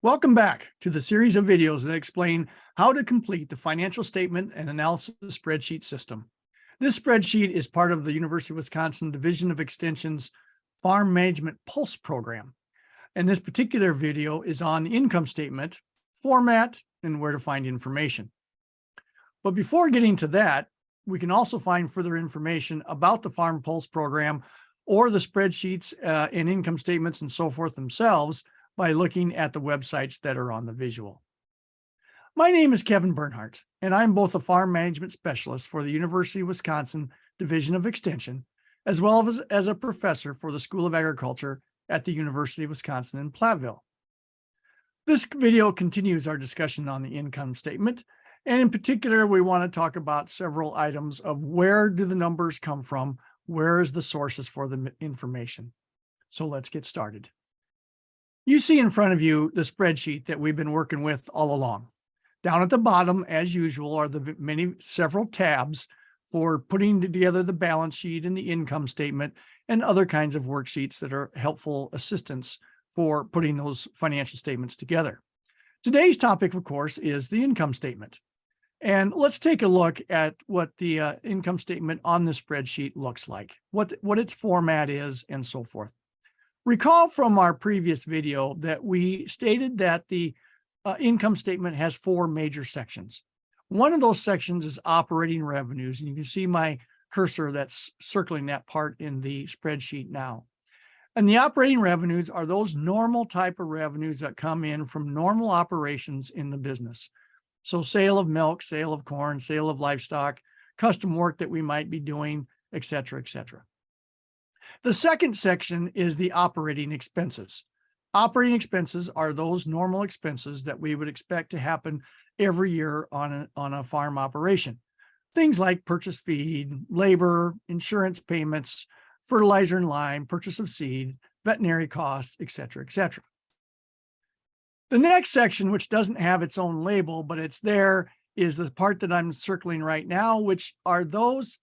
Welcome back to the series of videos that explain how to complete the financial statement and analysis spreadsheet system. This spreadsheet is part of the University of Wisconsin Division of Extension's Farm Management Pulse program. And this particular video is on the income statement, format, and where to find information. But before getting to that, we can also find further information about the Farm Pulse program or the spreadsheets and income statements and so forth themselves by looking at the websites that are on the visual. My name is Kevin Bernhardt, and I'm both a farm management specialist for the University of Wisconsin Division of Extension, as well as a professor for the School of Agriculture at the University of Wisconsin in Platteville. This video continues our discussion on the income statement, and in particular, we want to talk about several items of where do the numbers come from, where is the sources for the information. So let's get started. You see in front of you the spreadsheet that we've been working with all along. Down at the bottom, as usual, are the several tabs for putting together the balance sheet and the income statement and other kinds of worksheets that are helpful assistance for putting those financial statements together. Today's topic, of course, is the income statement. And let's take a look at what the income statement on the spreadsheet looks like, what its format is, and so forth. Recall from our previous video that we stated that the income statement has four major sections. One of those sections is operating revenues, and you can see my cursor that's circling that part in the spreadsheet now. And the operating revenues are those normal type of revenues that come in from normal operations in the business. So sale of milk, sale of corn, sale of livestock, custom work that we might be doing, et cetera, et cetera. The second section is the operating expenses. Operating expenses are those normal expenses that we would expect to happen every year on a farm operation. Things like purchase feed, labor, insurance payments, fertilizer and lime, purchase of seed, veterinary costs, et cetera, et cetera. The next section, which doesn't have its own label, but it's there, is the part that I'm circling right now, which are those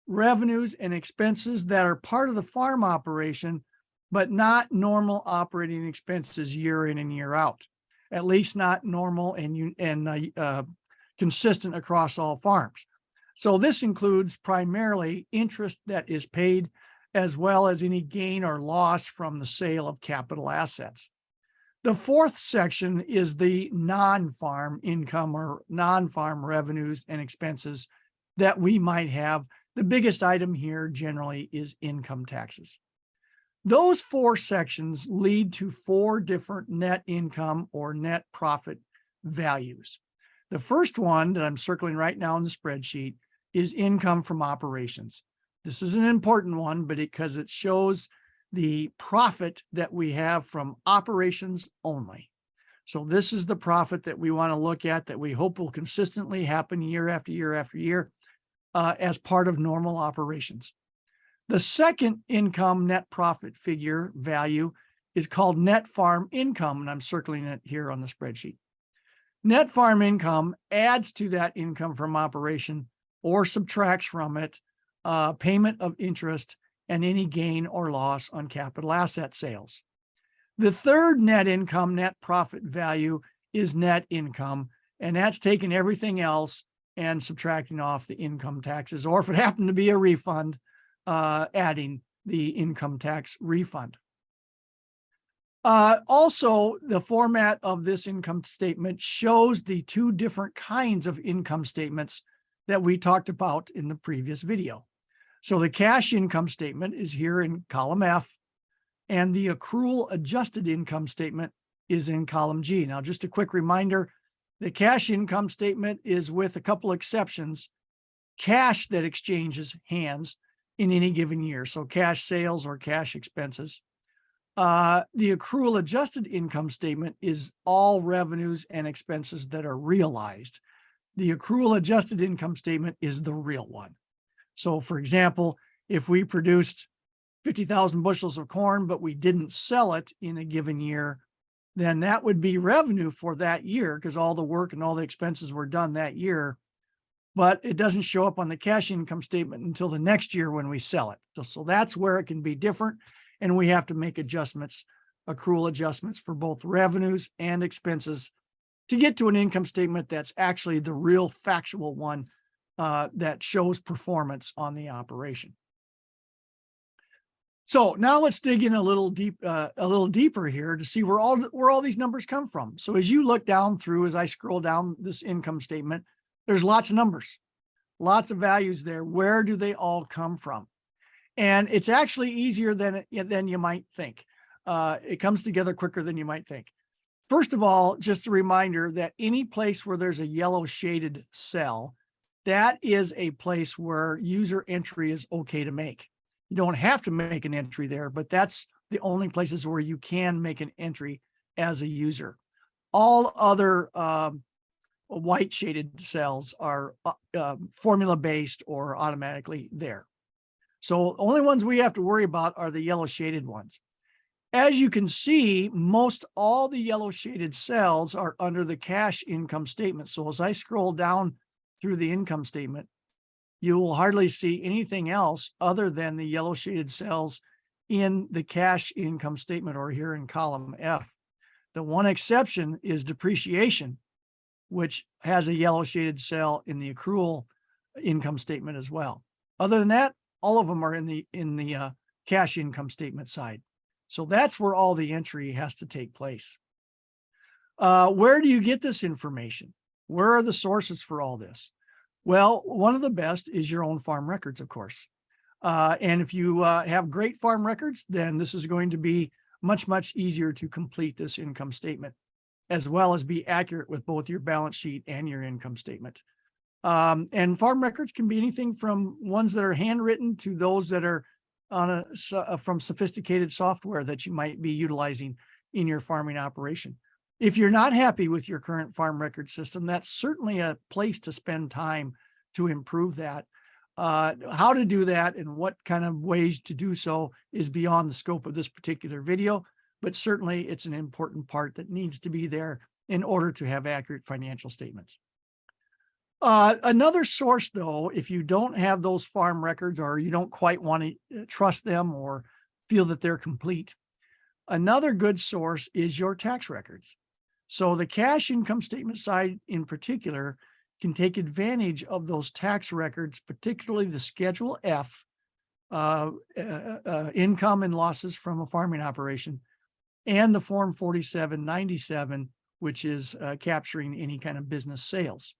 revenues and expenses that are part of the farm operation, but not normal operating expenses year in and year out, at least not normal and consistent across all farms. So this includes primarily interest that is paid, as well as any gain or loss from the sale of capital assets. The fourth section is the non-farm income or non-farm revenues and expenses that we might have. The biggest item here generally is income taxes. Those four sections lead to four different net income or net profit values. The first one that I'm circling right now in the spreadsheet is income from operations. This is an important one, but because it shows the profit that we have from operations only. So this is the profit that we want to look at that we hope will consistently happen year after year after year. As part of normal operations. The second income net profit figure value is called net farm income, and I'm circling it here on the spreadsheet. Net farm income adds to that income from operation or subtracts from it payment of interest and any gain or loss on capital asset sales. The third net income net profit value is net income, and that's taking everything else and subtracting off the income taxes, or if it happened to be a refund, adding the income tax refund. Also, the format of this income statement shows the two different kinds of income statements that we talked about in the previous video. So the cash income statement is here in column F, and the accrual adjusted income statement is in column G. Now, just a quick reminder, the cash income statement is, with a couple exceptions, cash that exchanges hands in any given year. So cash sales or cash expenses. The accrual adjusted income statement is all revenues and expenses that are realized. The accrual adjusted income statement is the real one. So for example, if we produced 50,000 bushels of corn, but we didn't sell it in a given year, then that would be revenue for that year because all the work and all the expenses were done that year, but it doesn't show up on the cash income statement until the next year when we sell it. So that's where it can be different, and we have to make adjustments accrual adjustments for both revenues and expenses to get to an income statement that's actually the real factual one that shows performance on the operation. So now let's dig in a little deeper here to see where all these numbers come from. So as you look down through, as I scroll down this income statement, there's lots of numbers, lots of values there. Where do they all come from? And it's actually easier than you might think. It comes together quicker than you might think. First of all, just a reminder that any place where there's a yellow shaded cell, that is a place where user entry is okay to make. You don't have to make an entry there, but that's the only places where you can make an entry as a user. All other white shaded cells are formula based or automatically there. So only ones we have to worry about are the yellow shaded ones. As you can see, most all the yellow shaded cells are under the cash income statement. So as I scroll down through the income statement, you will hardly see anything else other than the yellow shaded cells in the cash income statement or here in column F. The one exception is depreciation, which has a yellow shaded cell in the accrual income statement as well. Other than that, all of them are in the cash income statement side. So that's where all the entry has to take place. Where do you get this information? Where are the sources for all this? Well, one of the best is your own farm records, of course. And if you have great farm records, then this is going to be much, much easier to complete this income statement, as well as be accurate with both your balance sheet and your income statement. And farm records can be anything from ones that are handwritten to those that are from sophisticated software that you might be utilizing in your farming operation. If you're not happy with your current farm record system, that's certainly a place to spend time to improve that. How to do that and what kind of ways to do so is beyond the scope of this particular video, but certainly it's an important part that needs to be there in order to have accurate financial statements. Another source, though, if you don't have those farm records or you don't quite want to trust them or feel that they're complete, another good source is your tax records. So the cash income statement side in particular can take advantage of those tax records, particularly the Schedule F, income and losses from a farming operation, and the Form 4797, which is capturing any kind of business sales.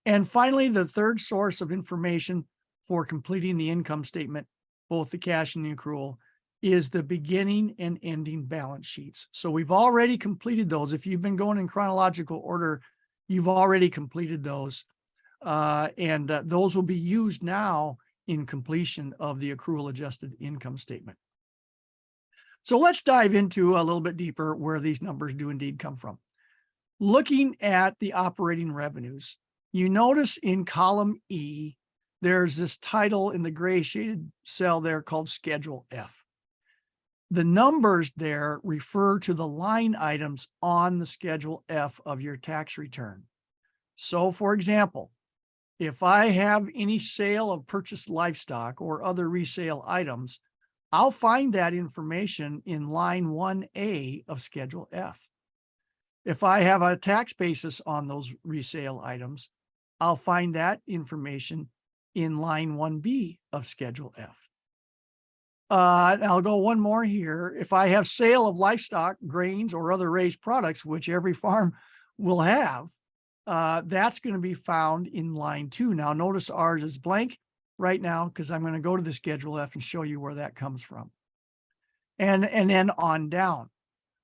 And finally, the third source of information for completing the income statement, both the cash and the accrual, is the beginning and ending balance sheets. So we've already completed those. If you've been going in chronological order, you've already completed those. And those will be used now in completion of the accrual adjusted income statement. So let's dive into a little bit deeper where these numbers do indeed come from. Looking at the operating revenues, you notice in column E, there's this title in the gray shaded cell there called Schedule F. The numbers there refer to the line items on the Schedule F of your tax return. So for example, if I have any sale of purchased livestock or other resale items, I'll find that information in line 1A of Schedule F. If I have a tax basis on those resale items, I'll find that information in line 1B of Schedule F. I'll go one more here. If I have sale of livestock, grains, or other raised products, which every farm will have, that's going to be found in line 2. Now, notice ours is blank right now because I'm going to go to the Schedule F and show you where that comes from. And then on down.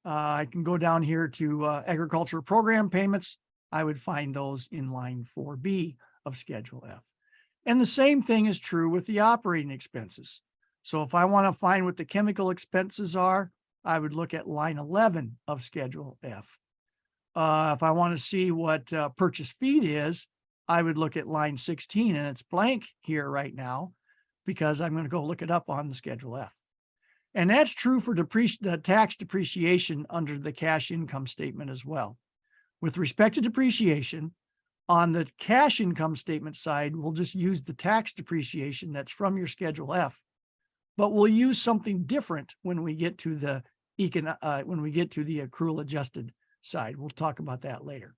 I can go down here to agriculture program payments. I would find those in line 4B of Schedule F. And the same thing is true with the operating expenses. So if I want to find what the chemical expenses are, I would look at line 11 of Schedule F. If I want to see what purchase feed is, I would look at line 16, and it's blank here right now because I'm going to go look it up on the Schedule F. And that's true for the tax depreciation under the cash income statement as well. With respect to depreciation, on the cash income statement side, we'll just use the tax depreciation that's from your Schedule F, but we'll use something different when we get to the when we get to the accrual adjusted side. We'll talk about that later.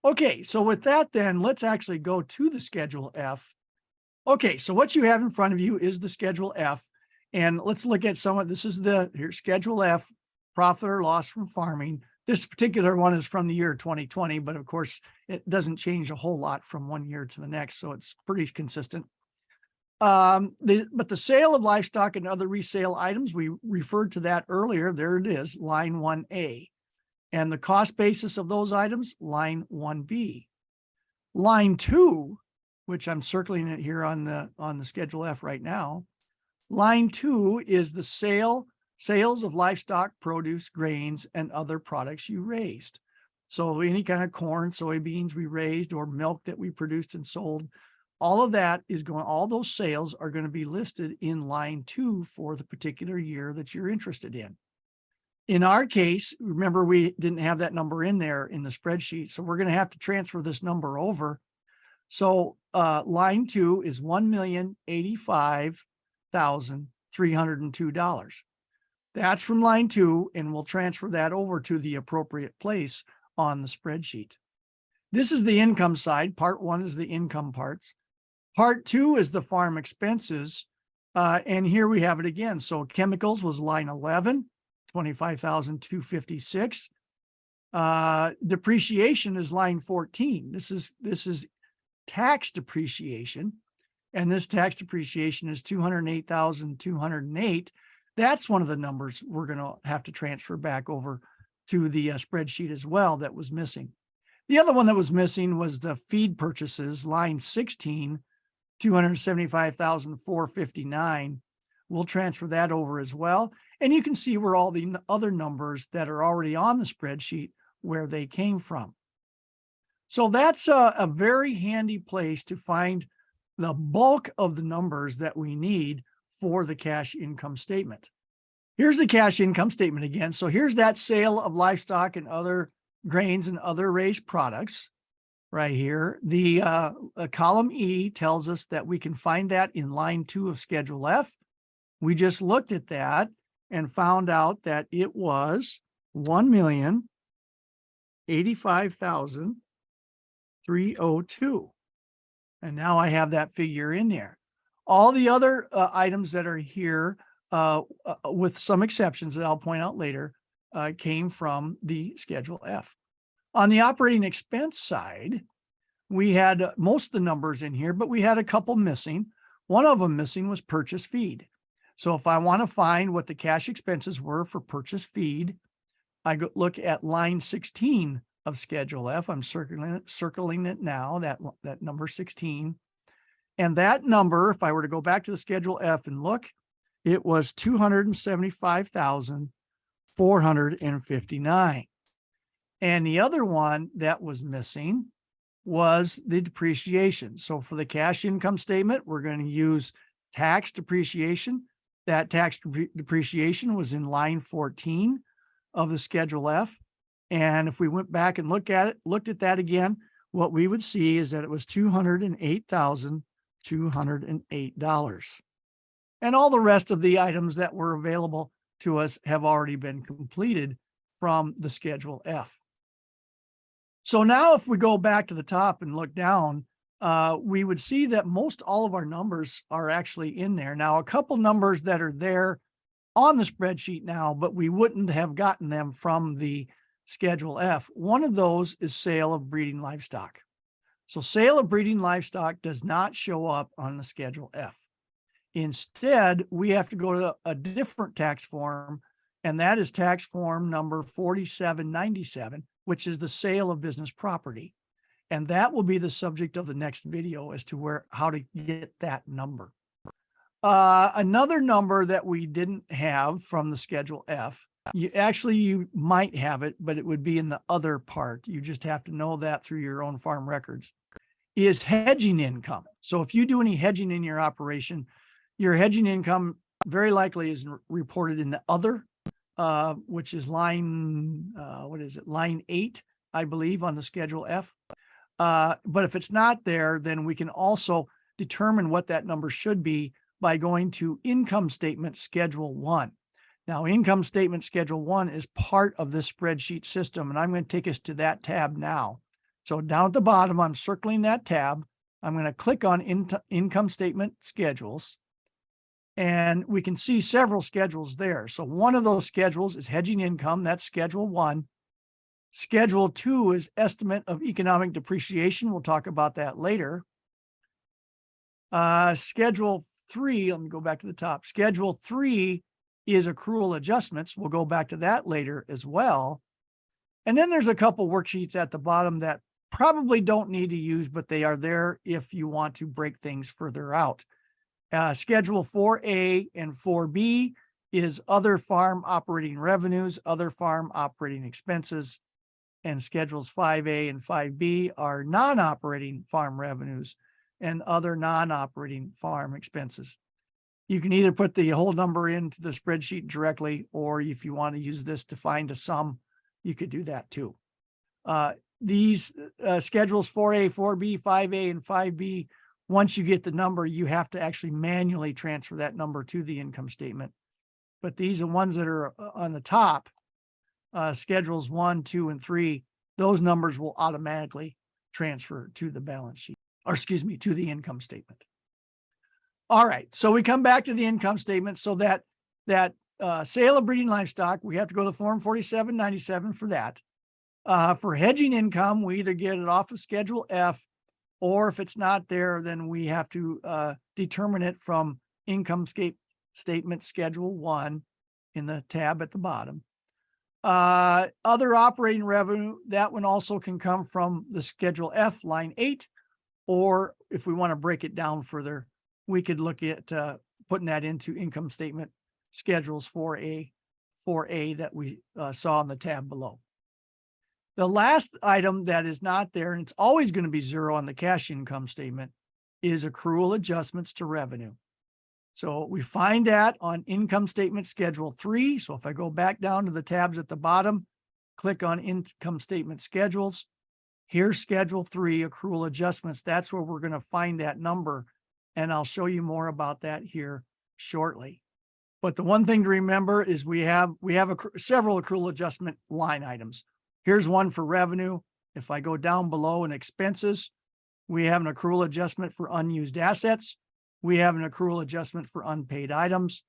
Okay, so with that, then let's actually go to the Schedule F. Okay, so what you have in front of you is the Schedule F, and let's look at some of this. Is the here Schedule F, profit or loss from farming. This particular one is from the year 2020, but of course it doesn't change a whole lot from one year to the next, so it's pretty consistent. But the sale of livestock and other resale items, we referred to that earlier. There it is, line 1A. And the cost basis of those items, line 1B. Line 2, which I'm circling it here on the Schedule F right now. Line 2 is the sales of livestock, produce, grains, and other products you raised. So any kind of corn, soybeans we raised, or milk that we produced and sold, all of that is going, all those sales are going to be listed in line 2 for the particular year that you're interested in. In our case, remember, we didn't have that number in there in the spreadsheet, so we're going to have to transfer this number over. So line 2 is $1,085,302. That's from line 2, and we'll transfer that over to the appropriate place on the spreadsheet. This is the income side. Part 1 is the income parts. Part 2 is the farm expenses. And here we have it again. So chemicals was line 11, $25,256. Depreciation is line 14. This is tax depreciation. And this tax depreciation is $208,208. That's one of the numbers we're going to have to transfer back over to the spreadsheet as well that was missing. The other one that was missing was the feed purchases, line 16, $275,459. We'll transfer that over as well. And you can see where all the other numbers that are already on the spreadsheet, where they came from. So that's a very handy place to find the bulk of the numbers that we need for the cash income statement. Here's the cash income statement again. So here's that sale of livestock and other grains and other raised products right here. The column E tells us that we can find that in line 2 of Schedule F. We just looked at that and found out that it was $1,085,302. And now I have that figure in there. All the other items that are here, with some exceptions that I'll point out later, came from the Schedule F. On the operating expense side, we had most of the numbers in here, but we had a couple missing. One of them missing was purchase feed. So if I want to find what the cash expenses were for purchase feed, I look at line 16 of Schedule F. I'm circling it now, that number 16. And that number, if I were to go back to the Schedule F and look, it was $275,459. And the other one that was missing was the depreciation. So for the cash income statement, we're going to use tax depreciation. That tax depreciation was in line 14 of the Schedule F. And if we went back and looked at that again, what we would see is that it was $208,208. And all the rest of the items that were available to us have already been completed from the Schedule F. So now if we go back to the top and look down, we would see that most all of our numbers are actually in there. Now, a couple numbers that are there on the spreadsheet now, but we wouldn't have gotten them from the Schedule F. One of those is sale of breeding livestock. So sale of breeding livestock does not show up on the Schedule F. Instead, we have to go to a different tax form, and that is tax form number 4797, which is the sale of business property. And that will be the subject of the next video as to how to get that number. Another number that we didn't have from the Schedule F, you might have it, but it would be in the other part. You just have to know that through your own farm records, is hedging income. So if you do any hedging in your operation, your hedging income very likely is reported in the other, which is line, line 8, I believe, on the Schedule F. But if it's not there, then we can also determine what that number should be by going to Income Statement Schedule 1. Now, income statement schedule 1 is part of this spreadsheet system, and I'm going to take us to that tab now. So down at the bottom, I'm circling that tab. I'm going to click on income statement schedules, and we can see several schedules there. So one of those schedules is hedging income. That's schedule 1. Schedule 2 is estimate of economic depreciation. We'll talk about that later. Schedule 3, let me go back to the top. Schedule 3 is accrual adjustments. We'll go back to that later as well. And then there's a couple worksheets at the bottom that probably don't need to use, but they are there if you want to break things further out. Schedule 4A and 4B is other farm operating revenues, other farm operating expenses, and schedules 5A and 5B are non-operating farm revenues and other non-operating farm expenses. You can either put the whole number into the spreadsheet directly, or if you want to use this to find a sum, you could do that too. These schedules 4A, 4B, 5A, and 5B, once you get the number, you have to actually manually transfer that number to the income statement. But these are ones that are on the top, schedules 1, 2, and 3, those numbers will automatically transfer to the balance sheet, or excuse me, to the income statement. All right, so we come back to the income statement. So that sale of breeding livestock, we have to go to Form 4797 for that. For hedging income, we either get it off of Schedule F, or if it's not there, then we have to determine it from income statement Schedule 1 in the tab at the bottom. Other operating revenue, that one also can come from the Schedule F, line 8, or if we want to break it down further, we could look at putting that into income statement schedules 4A that we saw in the tab below. The last item that is not there, and it's always going to be 0 on the cash income statement, is accrual adjustments to revenue. So we find that on income statement schedule 3. So if I go back down to the tabs at the bottom, click on income statement schedules, here's schedule 3, accrual adjustments. That's where we're going to find that number. And I'll show you more about that here shortly. But the one thing to remember is we have several accrual adjustment line items. Here's one for revenue. If I go down below in expenses, we have an accrual adjustment for unused assets. We have an accrual adjustment for unpaid items.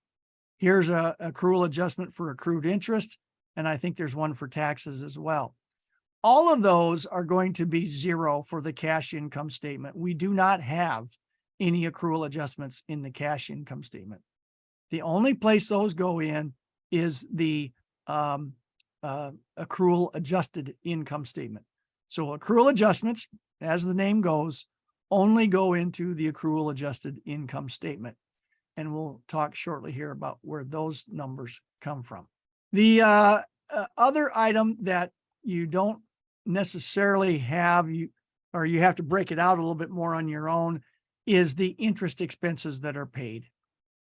Here's an accrual adjustment for accrued interest. And I think there's one for taxes as well. All of those are going to be 0 for the cash income statement. We do not have any accrual adjustments in the cash income statement. The only place those go in is the accrual adjusted income statement. So accrual adjustments, as the name goes, only go into the accrual adjusted income statement. And we'll talk shortly here about where those numbers come from. The other item that you don't necessarily have, you have to break it out a little bit more on your own, is the interest expenses that are paid.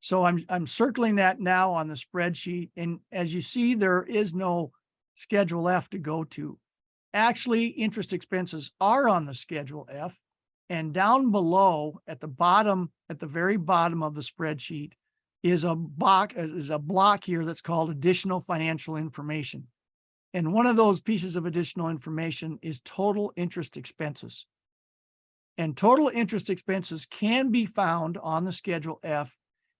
So I'm circling that now on the spreadsheet. And as you see, there is no Schedule F to go to. Actually, interest expenses are on the Schedule F. And down below at the bottom, at the very bottom of the spreadsheet, is a block here that's called additional financial information. And one of those pieces of additional information is total interest expenses. And total interest expenses can be found on the Schedule F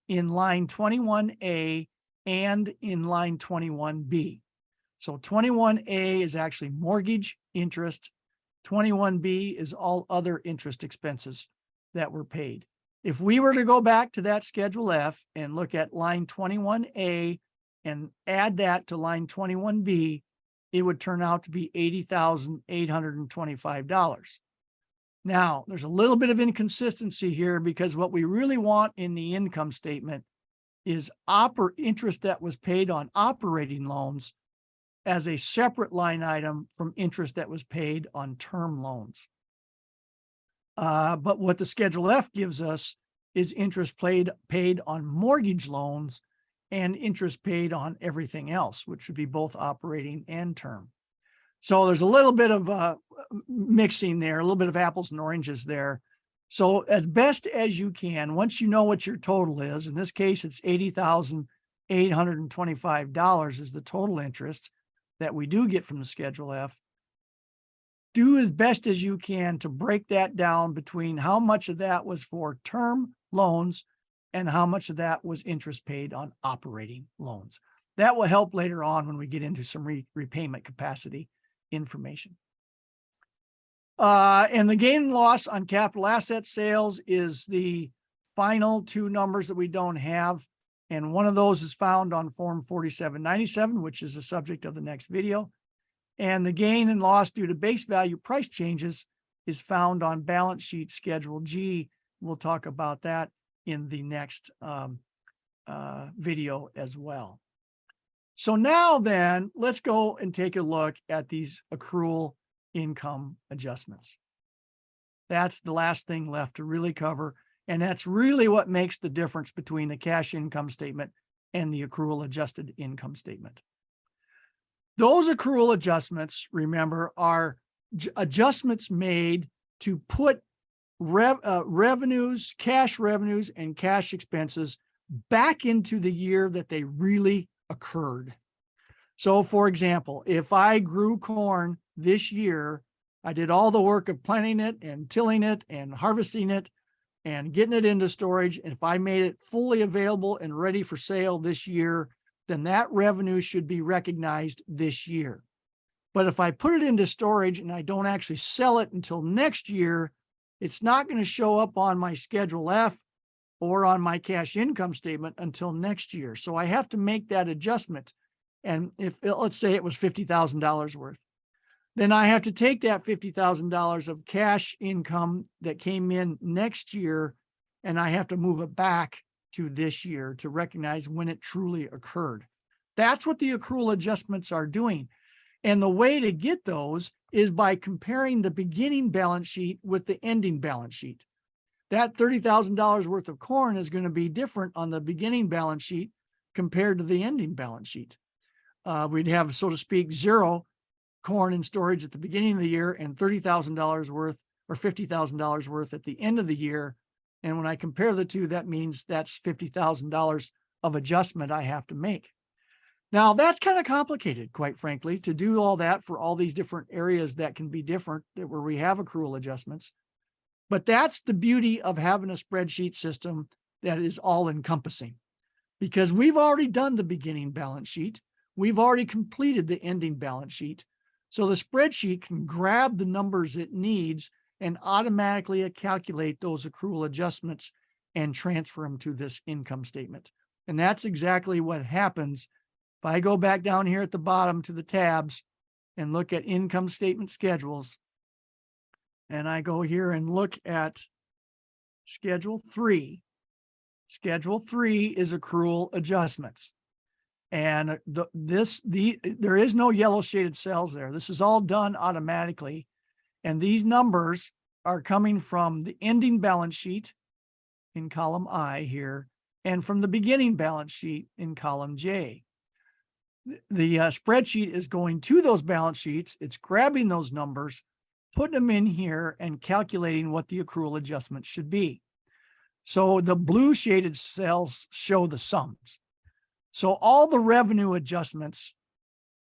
in line 21A and in line 21B. So 21A is actually mortgage interest. 21B is all other interest expenses that were paid. If we were to go back to that Schedule F and look at line 21A and add that to line 21B, it would turn out to be $80,825. Now, there's a little bit of inconsistency here because what we really want in the income statement is interest that was paid on operating loans as a separate line item from interest that was paid on term loans. But what the Schedule F gives us is interest paid on mortgage loans and interest paid on everything else, which would be both operating and term. So there's a little bit of mixing there, a little bit of apples and oranges there. So as best as you can, once you know what your total is, in this case, it's $825 is the total interest that we do get from the Schedule F. Do as best as you can to break that down between how much of that was for term loans and how much of that was interest paid on operating loans. That will help later on when we get into some repayment capacity information. And the gain and loss on capital asset sales is the final two numbers that we don't have. And one of those is found on Form 4797, which is the subject of the next video. And the gain and loss due to base value price changes is found on balance sheet Schedule G. We'll talk about that in the next video as well. So now then, let's go and take a look at these accrual income adjustments. That's the last thing left to really cover. And that's really what makes the difference between the cash income statement and the accrual adjusted income statement. Those accrual adjustments, remember, are adjustments made to put revenues, cash revenues, and cash expenses back into the year that they really occurred. So, for example, if I grew corn this year, I did all the work of planting it and tilling it and harvesting it and getting it into storage. And if I made it fully available and ready for sale this year, then that revenue should be recognized this year. But if I put it into storage and I don't actually sell it until next year, it's not going to show up on my Schedule F or on my cash income statement until next year. So I have to make that adjustment. And if let's say it was $50,000 worth, then I have to take that $50,000 of cash income that came in next year, and I have to move it back to this year to recognize when it truly occurred. That's what the accrual adjustments are doing. And the way to get those is by comparing the beginning balance sheet with the ending balance sheet. That $30,000 worth of corn is going to be different on the beginning balance sheet compared to the ending balance sheet. We'd have, so to speak, zero corn in storage at the beginning of the year and $30,000 worth or $50,000 worth at the end of the year. And when I compare the two, that means that's $50,000 of adjustment I have to make. Now, that's kind of complicated, quite frankly, to do all that for all these different areas that can be different where we have accrual adjustments. But that's the beauty of having a spreadsheet system that is all encompassing, because we've already done the beginning balance sheet. We've already completed the ending balance sheet. So the spreadsheet can grab the numbers it needs and automatically calculate those accrual adjustments and transfer them to this income statement. And that's exactly what happens. If I go back down here at the bottom to the tabs and look at income statement schedules, and I go here and look at Schedule 3. Schedule 3 is accrual adjustments. And there is no yellow shaded cells there. This is all done automatically. And these numbers are coming from the ending balance sheet in column I here, and from the beginning balance sheet in column J. The spreadsheet is going to those balance sheets. It's grabbing those numbers, putting them in here, and calculating what the accrual adjustment should be. So the blue shaded cells show the sums. So all the revenue adjustments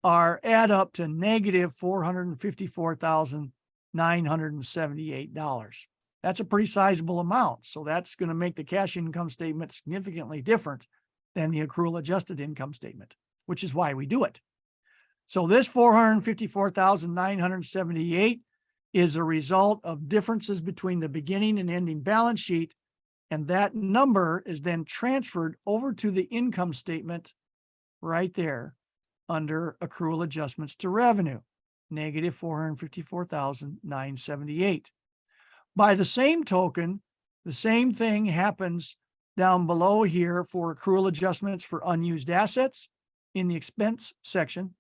add up to negative $454,978. That's a pretty sizable amount. So that's going to make the cash income statement significantly different than the accrual adjusted income statement, which is why we do it. So this $454,978 is a result of differences between the beginning and ending balance sheet. And that number is then transferred over to the income statement right there under accrual adjustments to revenue, negative $454,978. By the same token, the same thing happens down below here for accrual adjustments for unused assets in the expense section,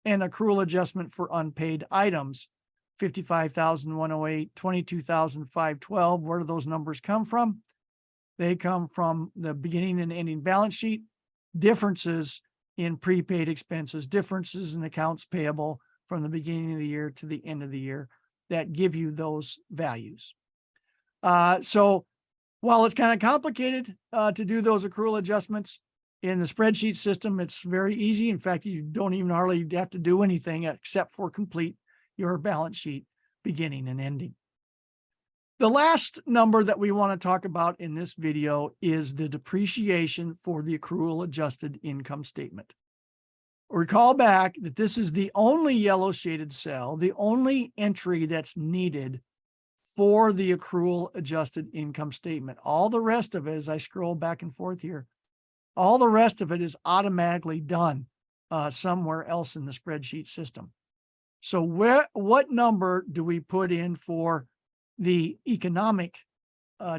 and accrual adjustment for unpaid items, $55,108, $22,512. Where do those numbers come from? They come from the beginning and ending balance sheet, differences in prepaid expenses, differences in accounts payable from the beginning of the year to the end of the year that give you those values. So while it's kind of complicated to do those accrual adjustments, In the spreadsheet system, it's very easy. In fact, you don't even hardly have to do anything except for complete your balance sheet beginning and ending. The last number that we want to talk about in this video is the depreciation for the accrual adjusted income statement. Recall back that this is the only yellow shaded cell, the only entry that's needed for the accrual adjusted income statement. All the rest of it, as I scroll back and forth here, all the rest of it is automatically done somewhere else in the spreadsheet system. So what number do we put in for the economic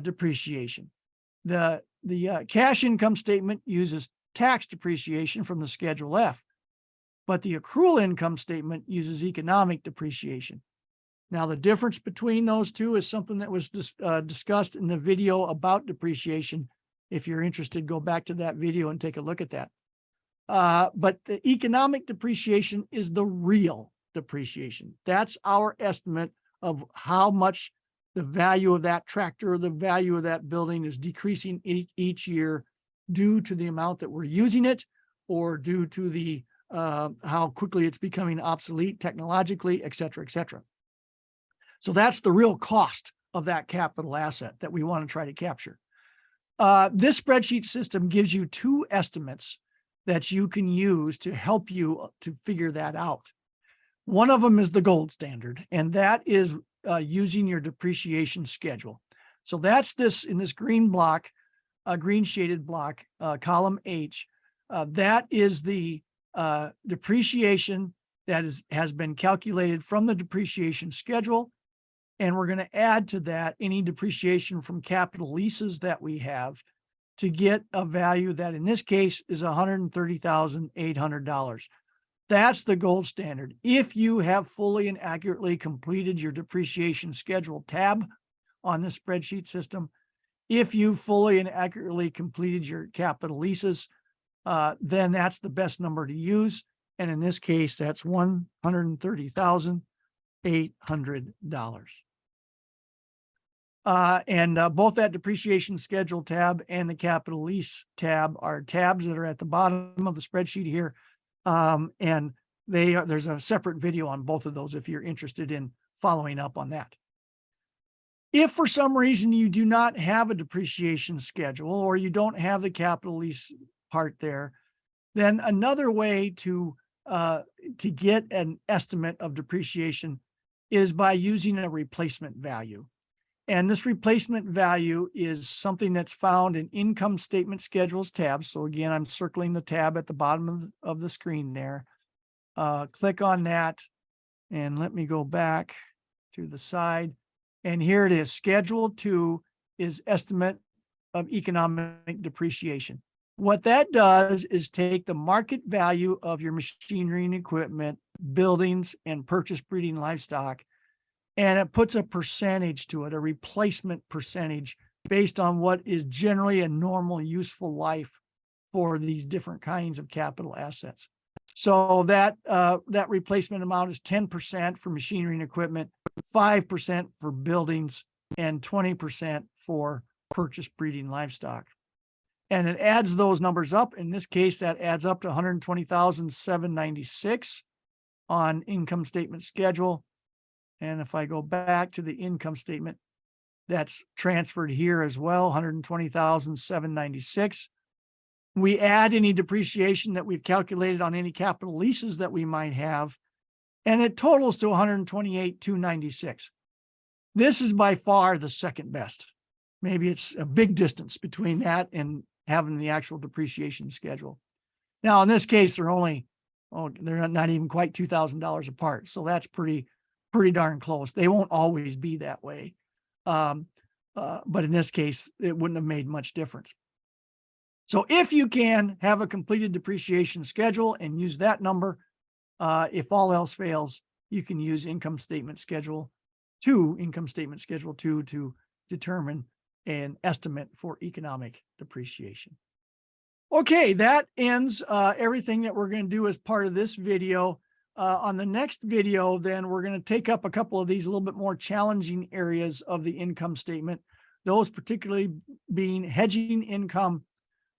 depreciation? The cash income statement uses tax depreciation from the Schedule F, but the accrual income statement uses economic depreciation. Now, the difference between those two is something that was discussed in the video about depreciation. If you're interested, go back to that video and take a look at that. But the economic depreciation is the real depreciation. That's our estimate of how much the value of that tractor, the value of that building is decreasing each year due to the amount that we're using it, or due to the how quickly it's becoming obsolete technologically, et cetera, et cetera. So that's the real cost of that capital asset that we want to try to capture. This spreadsheet system gives you two estimates that you can use to help you to figure that out. One of them is the gold standard, and that is using your depreciation schedule. So that's this in this green block, green shaded block, column H. That is the depreciation that has been calculated from the depreciation schedule. And we're going to add to that any depreciation from capital leases that we have to get a value that in this case is $130,800. That's the gold standard. If you have fully and accurately completed your depreciation schedule tab on the spreadsheet system, if you fully and accurately completed your capital leases, then that's the best number to use. And in this case, that's $130,800. And both that depreciation schedule tab and the capital lease tab are tabs that are at the bottom of the spreadsheet here. And there's a separate video on both of those if you're interested in following up on that. If for some reason you do not have a depreciation schedule, or you don't have the capital lease part there, then another way to get an estimate of depreciation is by using a replacement value. And this replacement value is something that's found in income statement schedules tab. So again, I'm circling the tab at the bottom of the screen there. Click on that and let me go back to the side. And here it is. Schedule 2 is estimate of economic depreciation. What that does is take the market value of your machinery and equipment, buildings, and purchase breeding livestock, and it puts a percentage to it, a replacement percentage based on what is generally a normal useful life for these different kinds of capital assets. So that replacement amount is 10% for machinery and equipment, 5% for buildings, and 20% for purchase breeding livestock. And it adds those numbers up. In this case, that adds up to $120,796 on income statement schedule. And if I go back to the income statement, that's transferred here as well, $120,796. We add any depreciation that we've calculated on any capital leases that we might have, and it totals to $128,296. This is by far the second best. Maybe it's a big distance between that and having the actual depreciation schedule. Now, in this case, they're not even quite $2,000 apart. So that's pretty darn close. They won't always be that way. But in this case, it wouldn't have made much difference. So if you can have a completed depreciation schedule and use that number, if all else fails, you can use income statement schedule 2 to determine an estimate for economic depreciation. Okay, that ends everything that we're going to do as part of this video. On the next video, then we're going to take up a couple of these a little bit more challenging areas of the income statement, those particularly being hedging income,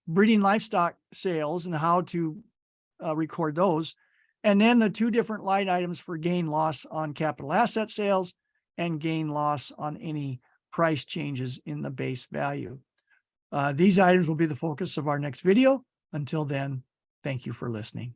breeding livestock sales and how to record those. And then the two different line items for gain loss on capital asset sales and gain loss on any price changes in the base value. These items will be the focus of our next video. Until then, thank you for listening.